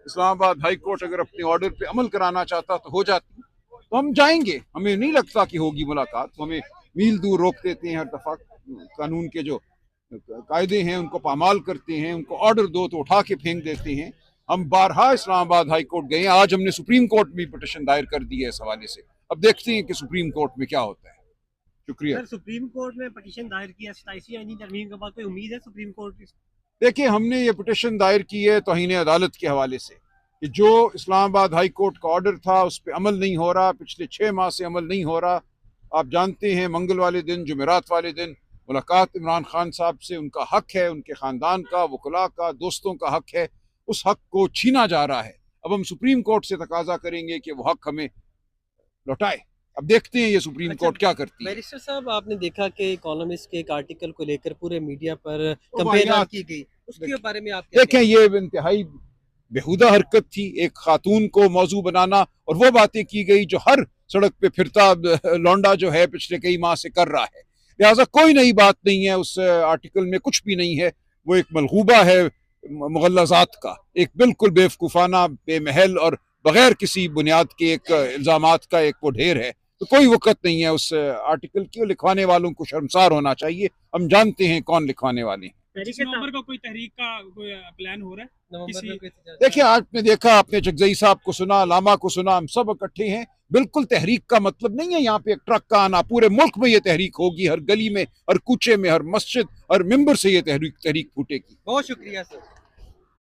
Islamabad high court अगर अपने order पे अमल कराना चाहता तो हो जाती, तो हम जाएंगे। हमें नहीं लगता कि होगी मुलाकात, तो हमें मील दूर रोक देते हैं हर दफा। कानून के जो कायदे हैं उनको पामाल करते हैं, उनको ऑर्डर दो तो उठा के फेंक देते हैं। हम बारहा इस्लामाबाद हाई कोर्ट गए, आज हमने सुप्रीम कोर्ट में पिटिशन दायर कर दी है इस हवाले से। अब देखते हैं कि सुप्रीम कोर्ट में क्या होता है। शुक्रिया। सर, सुप्रीम कोर्ट में पिटीशन दायर किया 27 यानी तरमीम के बाद, कोई उम्मीद है सुप्रीम कोर्ट की? देखिए, हमने ये पिटिशन दायर की है तौहीन अदालत के हवाले से कि जो इस्लामाबाद हाई कोर्ट का ऑर्डर था उस पर अमल नहीं हो रहा, पिछले 6 माह से अमल नहीं हो रहा। आप जानते हैं मंगल वाले दिन, जुमेरात वाले दिन मुलाकात इमरान खान साहब से उनका हक है, उनके ख़ानदान का, वकला का, दोस्तों का हक है। उस हक को छीना जा रहा है। अब हम सुप्रीम कोर्ट से तकाजा करेंगे कि वो हक हमें लौटाए। अब देखते हैं ये सुप्रीम अच्छा, कोर्ट क्या करती है। बैरिस्टर साहब, आपने देखा कि इकोनॉमिस्ट के एक आर्टिकल को लेकर पूरे मीडिया पर तो कंपेन वाहियात, की गई, उसके बारे में आप क्या देखें, कहेंगे? ये इंतहाई बेहुदा हरकत थी, एक खातून को मौजू बनाना और वो बातें की गई जो हर सड़क पे फिरता लौंडा जो है पिछले कई माह से कर रहा है। लिहाजा कोई नई बात नहीं है, उस आर्टिकल में कुछ भी नहीं है। वो एक मलगूबा है मुगल्लज़ात का, एक बिल्कुल बेवकूफ़ाना, बेमहल और बगैर किसी बुनियाद के एक इल्ज़ामात का एक वो ढेर है। तो कोई वक़्त नहीं है उस आर्टिकल की। लिखवाने वालों को शर्मसार होना चाहिए। हम जानते हैं कौन लिखवाने वाले हैं। नवंबर का कोई तहरीक का कोई प्लान हो रहा है? नवंबर में देखिए, आपने देखा, आपने जगजई साहब को सुना, लामा को सुना, हम सब इकट्ठे हैं। बिल्कुल तहरीक का मतलब नहीं है यहाँ पे एक ट्रक का आना। पूरे मुल्क में ये तहरीक होगी, हर गली में, हर कूचे में, हर मस्जिद, हर मिंबर से ये तहरीक फूटेगी। बहुत शुक्रिया सर।